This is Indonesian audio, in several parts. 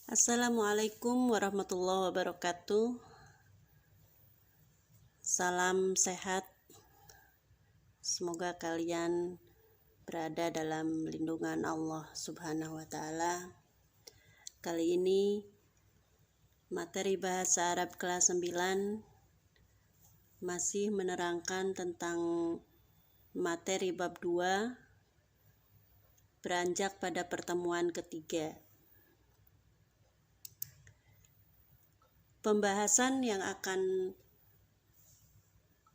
Assalamualaikum warahmatullahi wabarakatuh. Salam sehat. Semoga kalian berada dalam lindungan Allah Subhanahu wa taala. Kali ini materi bahasa Arab kelas 9 masih menerangkan tentang materi bab 2, beranjak pada pertemuan ketiga. Pembahasan yang akan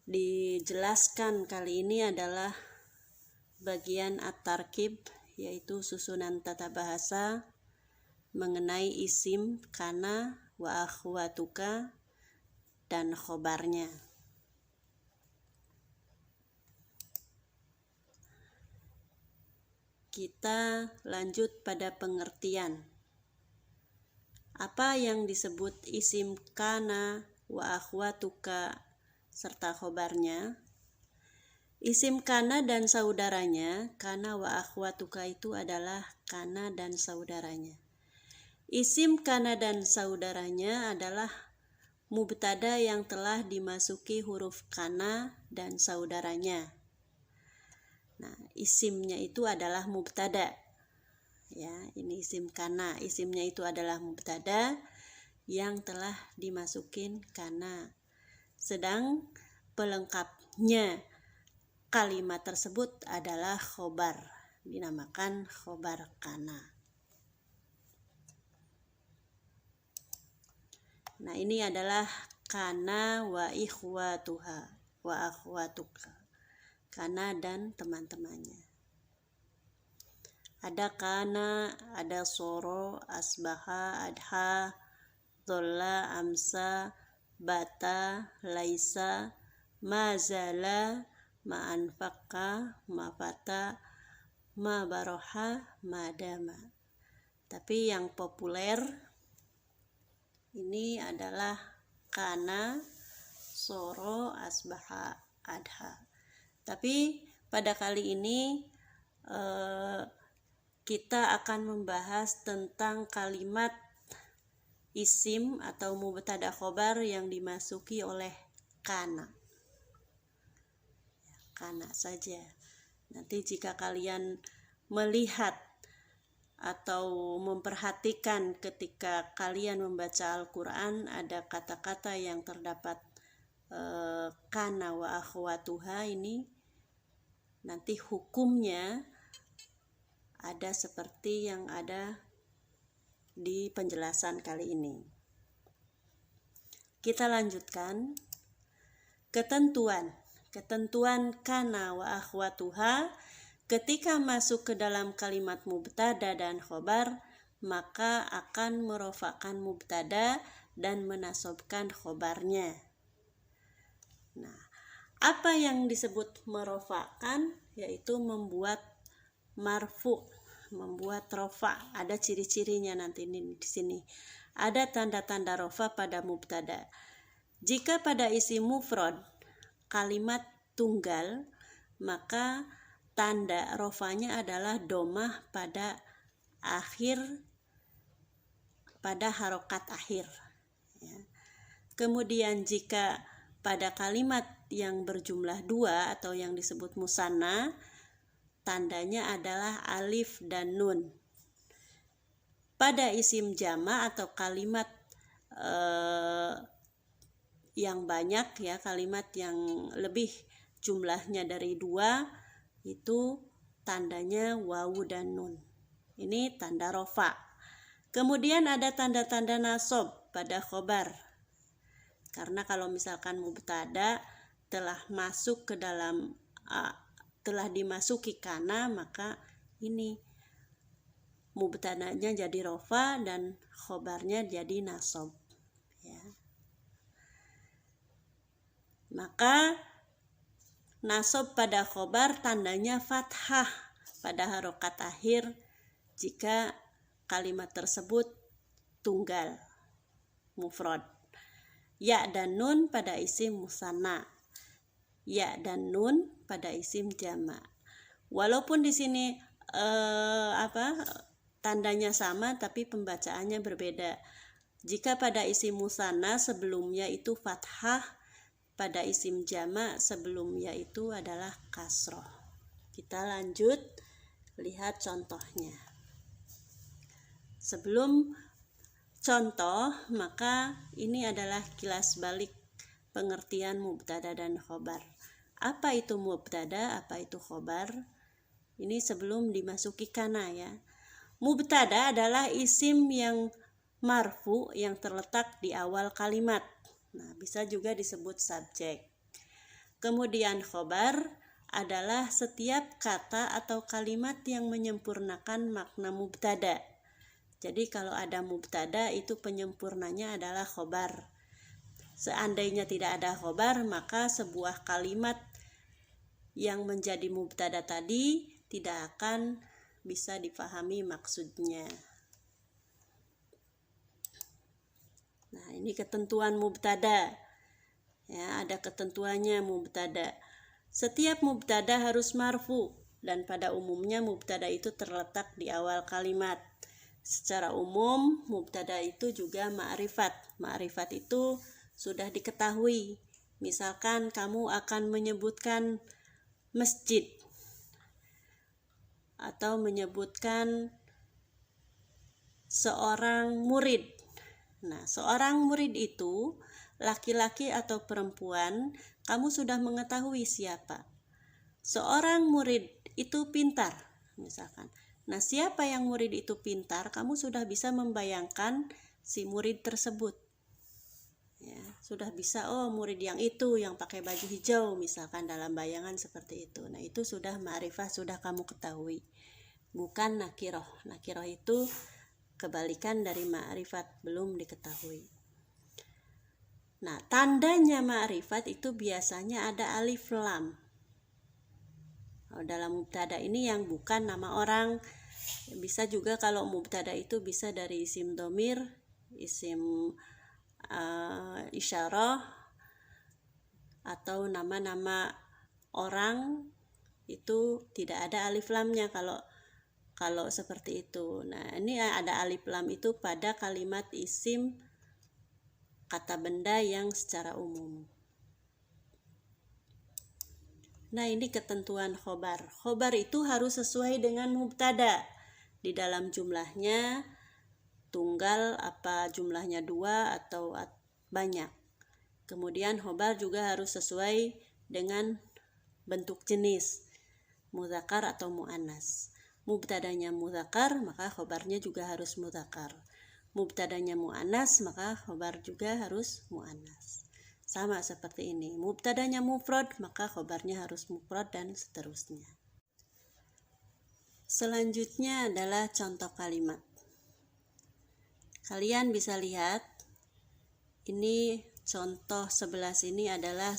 dijelaskan kali ini adalah bagian at-tarkib, yaitu susunan tata bahasa mengenai isim kana wa akhwatuka dan khobarnya. Kita lanjut pada pengertian. Apa yang disebut isim kana wa akhwatuka serta khobarnya? Isim kana dan saudaranya, kana wa akhwatuka itu adalah kana dan saudaranya. Isim kana dan saudaranya adalah mubtada yang telah dimasuki huruf kana dan saudaranya. Nah, isimnya itu adalah mubtada. Ya, ini isim kana. Isimnya itu adalah mubtada yang telah dimasukin kana. Sedang pelengkapnya kalimat tersebut adalah khobar, dinamakan khobar kana. Nah, ini adalah kana wa ikhwatuha wa akhwatuka. Kana dan teman-temannya. Ada kana, ada soro, asbaha, adha, dholla, amsa, bata, laisa, mazala, ma'anfaka, mafata, mabaroha, madama. Tapi yang populer ini adalah kana, soro, asbaha, adha. Tapi pada kali ini kita akan membahas tentang kalimat isim atau mubtada khobar yang dimasuki oleh kana. Kana saja. Nanti jika kalian melihat atau memperhatikan ketika kalian membaca Al-Quran, ada kata-kata yang terdapat kana wa akhwatuha, ini nanti hukumnya ada seperti yang ada di penjelasan kali ini. Kita lanjutkan. Ketentuan kana wa akhwatuha ketika masuk ke dalam kalimat mubtada dan khobar, maka akan merofakkan mubtada dan menasobkan khobarnya. Nah, apa yang disebut merofakkan? Yaitu membuat marfu, membuat rofa. Ada ciri-cirinya nanti di sini. Ada tanda-tanda rofa pada mubtada. Jika pada isim mufrad kalimat tunggal, maka tanda rofanya adalah domah pada akhir, pada harokat akhir. Ya. Kemudian jika pada kalimat yang berjumlah dua atau yang disebut musanna, tandanya adalah alif dan nun. Pada isim jama atau kalimat yang banyak, ya, kalimat yang lebih jumlahnya dari dua, itu tandanya wawu dan nun. Ini tanda rofa. Kemudian ada tanda-tanda nasob pada khobar. Karena kalau misalkan mubtada telah masuk ke dalam telah dimasuki kana, maka ini mubtadanya jadi rofa dan khobarnya jadi nasob. Ya. Maka nasob pada khobar tandanya fathah pada harokat akhir jika kalimat tersebut tunggal, mufrad. Ya dan nun pada isim musanna. Ya dan nun pada isim jama. Walaupun di sini tandanya sama tapi pembacaannya berbeda. Jika pada isim musanna sebelumnya itu fathah, pada isim jama sebelumnya itu adalah kasroh. Kita lanjut lihat contohnya. Sebelum contoh, maka ini adalah kilas balik pengertian mubtada dan khobar. Apa itu mubtada, apa itu khobar? Ini sebelum dimasuki kana ya. Mubtada adalah isim yang marfu yang terletak di awal kalimat. Nah, bisa juga disebut subjek. Kemudian khobar adalah setiap kata atau kalimat yang menyempurnakan makna mubtada. Jadi kalau ada mubtada itu penyempurnanya adalah khobar. Seandainya tidak ada khobar, maka sebuah kalimat yang menjadi mubtada tadi tidak akan bisa dipahami maksudnya. Nah, ini ketentuan mubtada. Ya, ada ketentuannya mubtada. Setiap mubtada harus marfu dan pada umumnya mubtada itu terletak di awal kalimat. Secara umum mubtada itu juga ma'rifat. Ma'rifat itu sudah diketahui. Misalkan kamu akan menyebutkan masjid atau menyebutkan seorang murid. Nah, seorang murid itu laki-laki atau perempuan, kamu sudah mengetahui siapa. Seorang murid itu pintar, misalkan. Nah, siapa yang murid itu pintar, kamu sudah bisa membayangkan si murid tersebut. Ya, sudah bisa, oh murid yang itu yang pakai baju hijau, misalkan dalam bayangan seperti itu. Nah, itu sudah ma'rifah, sudah kamu ketahui. Bukan nakiroh. Nakiroh itu kebalikan dari ma'rifat, belum diketahui. Nah, tandanya ma'rifat itu biasanya ada alif lam. Dalam mubtada ini yang bukan nama orang. Bisa juga kalau mubtada itu bisa dari isim domir, isim isyarah, atau nama-nama orang itu tidak ada alif lamnya kalau seperti itu. Nah, ini ada alif lam itu pada kalimat isim kata benda yang secara umum. Nah, ini ketentuan khobar. Khobar itu harus sesuai dengan mubtada. Di dalam jumlahnya tunggal, apa jumlahnya 2 atau banyak. Kemudian khobar juga harus sesuai dengan bentuk jenis, mudzakkar atau muannas. Mubtadanya mudzakkar, maka khobarnya juga harus mudzakkar. Mubtadanya muannas, maka khobar juga harus muannas. Sama seperti ini. Mubtadanya mufrad, maka khobarnya harus mufrad dan seterusnya. Selanjutnya adalah contoh kalimat. Kalian bisa lihat, ini contoh 11 ini adalah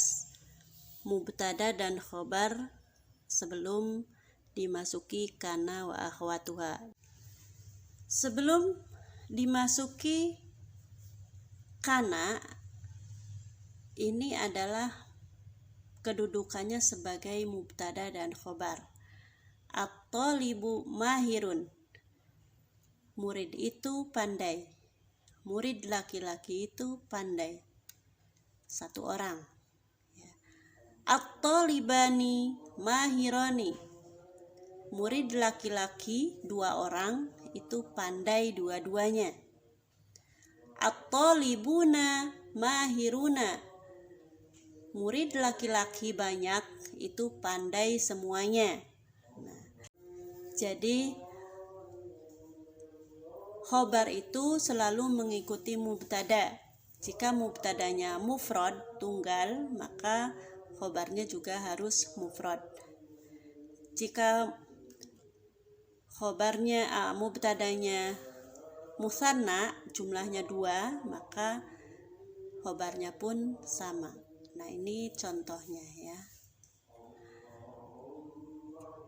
mubtada dan khobar sebelum dimasuki kana wa akhwatuha. Sebelum dimasuki kana, ini adalah kedudukannya sebagai mubtada dan khobar. At-talibu mahirun. Murid itu pandai. Murid laki-laki itu pandai. Satu orang. At-talibani mahirani. Murid laki-laki 2 orang itu pandai dua-duanya. At-talibuna mahiruna. Murid laki-laki banyak itu pandai semuanya. Nah, jadi khobar itu selalu mengikuti mubtada. Jika mubtadanya mufrad, tunggal, maka khobarnya juga harus mufrad. Jika khobarnya mubtadanya musanna, jumlahnya 2, maka khobarnya pun sama. Nah, ini contohnya ya.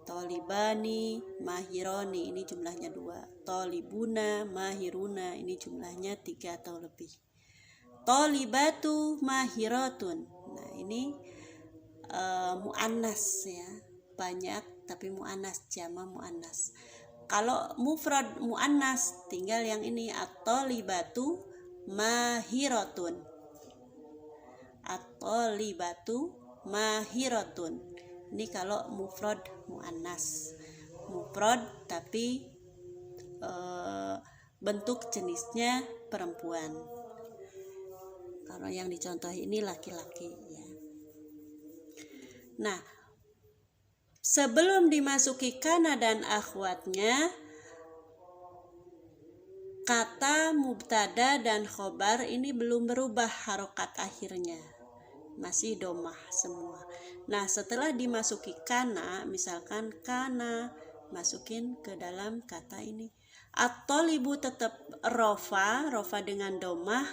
Tolibani mahironi, ini jumlahnya 2. Tolibuna mahiruna, ini jumlahnya 3 atau lebih. Tolibatu mahiratun. Nah, ini muannas ya. Banyak tapi muannas, jama muannas. Kalau mufrad muannas tinggal yang ini, at-thalibatu mahiratun. At-thalibatu mahiratun. Ini kalau mufrad muannas. Mufrad tapi bentuk jenisnya perempuan. Kalau yang dicontoh ini laki-laki ya. Nah, sebelum dimasuki kana dan akhwatnya, kata mubtada dan khobar ini belum berubah harokat akhirnya, masih domah semua. Nah, setelah dimasuki kana, misalkan kana masukin ke dalam kata ini, at-thalibu tetap rofa dengan domah,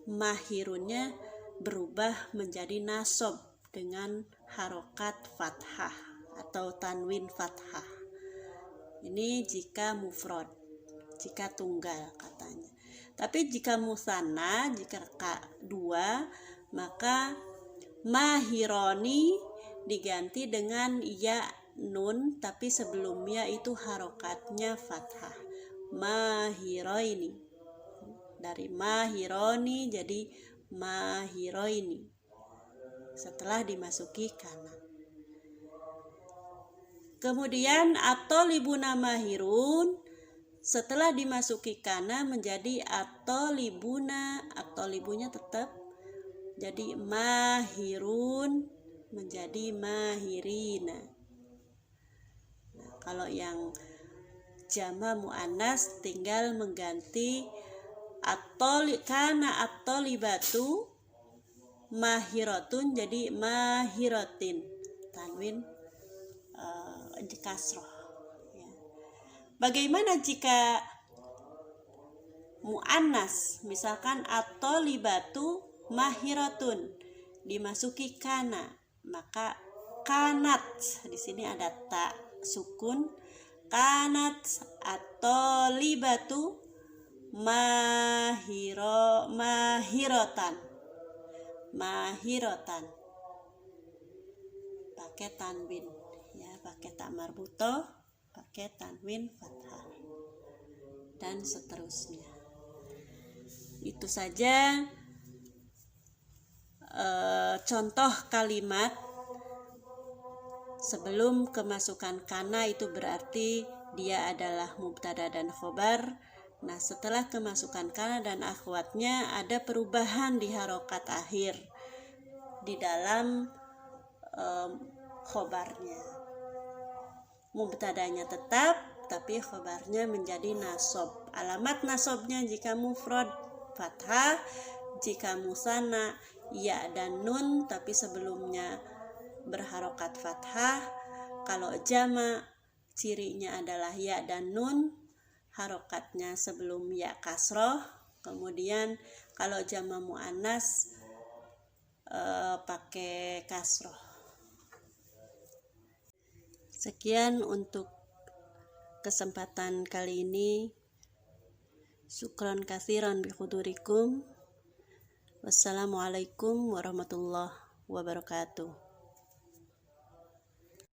mahirunnya berubah menjadi nasob dengan harokat fathah atau tanwin fathah. Ini jika mufrad, jika tunggal katanya. Tapi jika musanna, jika dua, maka mahironi diganti dengan ya nun, tapi sebelumnya itu harokatnya fathah. Mahiroini, dari mahironi jadi mahiroini setelah dimasuki kana. Kemudian at-thalibuna mahirun, setelah dimasuki kana menjadi at-thalibuna, at-thalibunya tetap jadi mahirun menjadi mahirina. Nah, kalau yang jama muannas tinggal mengganti kana at-thalibatu mahiratun jadi mahiratin, tanwin di kasroh ya. Bagaimana jika muannas, misalkan at-thalibatu mahiratun dimasuki kana, maka kanat, di sini ada ta sukun, kanat at-thalibatu mahirotan pakai tanwin ya, pakai ta marbutoh, pakai tanwin fathah dan seterusnya. Itu saja contoh kalimat sebelum kemasukan kana, itu berarti dia adalah mubtada dan khobar. Nah, setelah kemasukan kana dan akhwatnya ada perubahan di harokat akhir di dalam khobarnya. Mubtadanya tetap, tapi khobarnya menjadi nasob. Alamat nasobnya jika mufrad fathah, jika musanna ya dan nun, tapi sebelumnya berharokat fathah. Kalau jama cirinya adalah ya dan nun, harokatnya sebelum ya kasroh. Kemudian kalau jama muannas pakai kasroh. Sekian untuk kesempatan kali ini. Syukran katsiran bihudurikum. Wassalamualaikum warahmatullahi wabarakatuh.